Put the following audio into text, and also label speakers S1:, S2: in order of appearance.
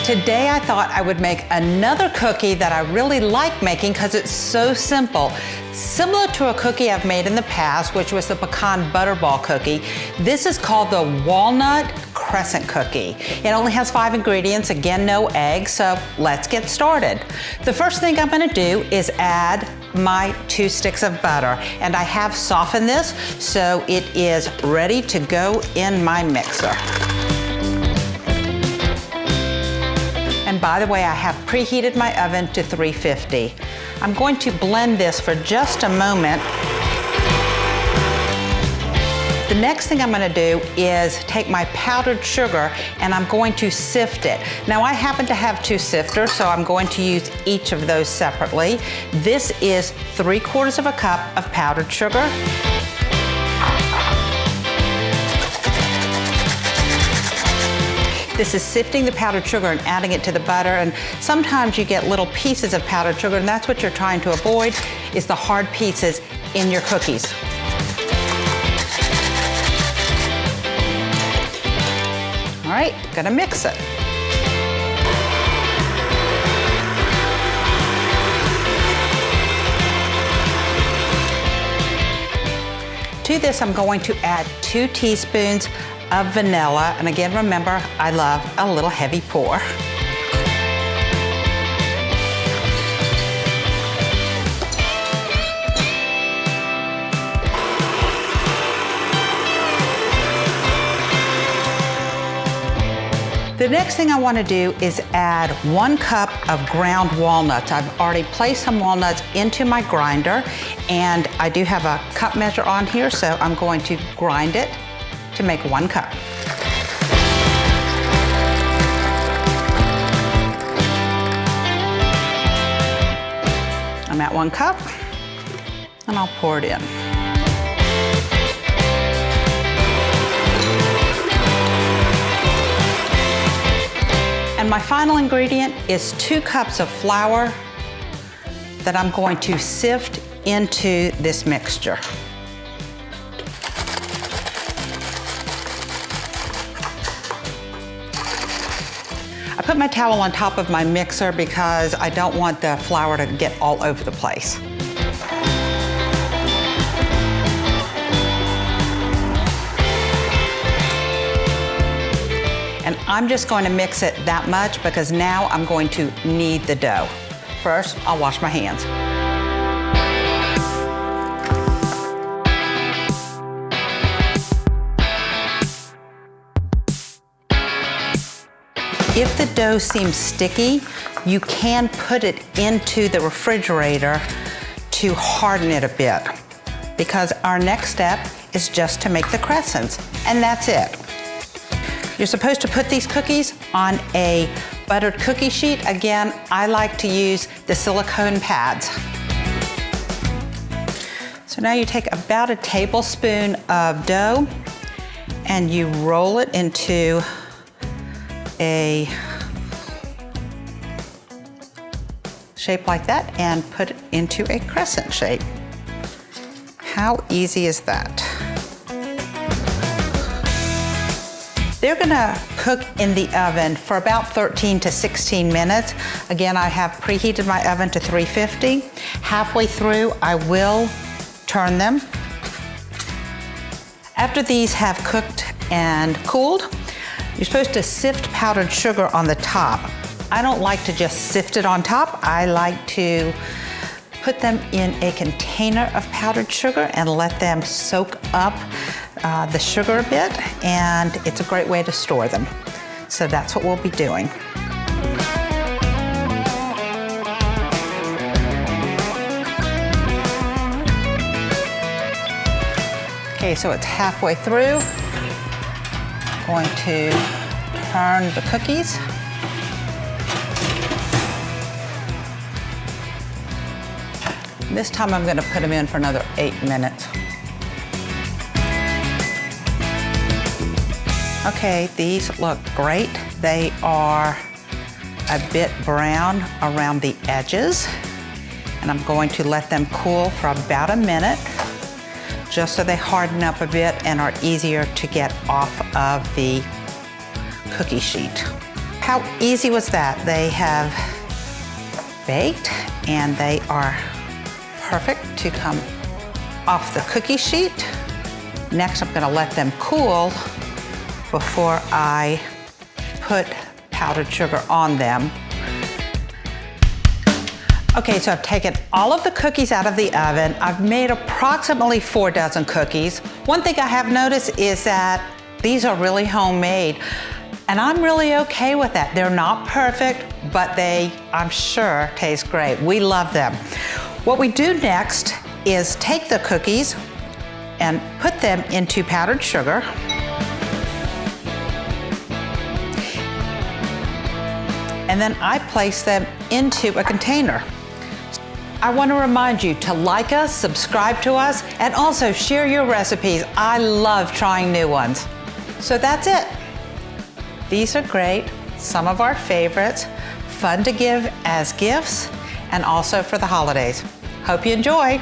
S1: Today I thought I would make another cookie that I really like making because it's so simple. Similar to a cookie I've made in the past, which was the pecan butterball cookie. This is called the Walnut Crescent cookie. It only has 5 ingredients, again, no eggs, so let's get started. The first thing I'm gonna do is add my 2 sticks of butter, and I have softened this, so it is ready to go in my mixer. And by the way, I have preheated my oven to 350. I'm going to blend this for just a moment. The next thing I'm gonna do is take my powdered sugar and I'm going to sift it. Now I happen to have 2 sifters, so I'm going to use each of those separately. This is 3/4 of a cup of powdered sugar. This is sifting the powdered sugar and adding it to the butter, and sometimes you get little pieces of powdered sugar, and that's what you're trying to avoid, is the hard pieces in your cookies. All right, gonna mix it. To this, I'm going to add 2 teaspoons of vanilla, and again, remember, I love a little heavy pour. The next thing I want to do is add 1 cup of ground walnuts. I've already placed some walnuts into my grinder, and I do have a cup measure on here, so I'm going to grind it to make 1 cup. I'm at 1 cup, and I'll pour it in. And my final ingredient is 2 cups of flour that I'm going to sift into this mixture. I put my towel on top of my mixer because I don't want the flour to get all over the place. And I'm just going to mix it that much because now I'm going to knead the dough. First, I'll wash my hands. If the dough seems sticky, you can put it into the refrigerator to harden it a bit, because our next step is just to make the crescents, and that's it. You're supposed to put these cookies on a buttered cookie sheet. Again, I like to use the silicone pads. So now you take about a tablespoon of dough and you roll it into a shape like that and put it into a crescent shape. How easy is that? They're gonna cook in the oven for about 13 to 16 minutes. Again, I have preheated my oven to 350. Halfway through, I will turn them. After these have cooked and cooled, you're supposed to sift powdered sugar on the top. I don't like to just sift it on top. I like to put them in a container of powdered sugar and let them soak up the sugar a bit, and it's a great way to store them. So that's what we'll be doing. Okay, so it's halfway through. I'm going to turn the cookies. This time I'm going to put them in for another 8 minutes. Okay, these look great. They are a bit brown around the edges, and I'm going to let them cool for about a minute, just so they harden up a bit and are easier to get off of the cookie sheet. how easy was that? They have baked and they are perfect to come off the cookie sheet. Next, I'm gonna let them cool before I put powdered sugar on them. Okay, so I've taken all of the cookies out of the oven. I've made approximately 4 dozen cookies. One thing I have noticed is that these are really homemade, and I'm really okay with that. They're not perfect, but they, I'm sure, taste great. We love them. What we do next is take the cookies and put them into powdered sugar. And then I place them into a container. I want to remind you to like us, subscribe to us, and also share your recipes. I love trying new ones. So that's it. These are great, some of our favorites, fun to give as gifts, and also for the holidays. Hope you enjoy.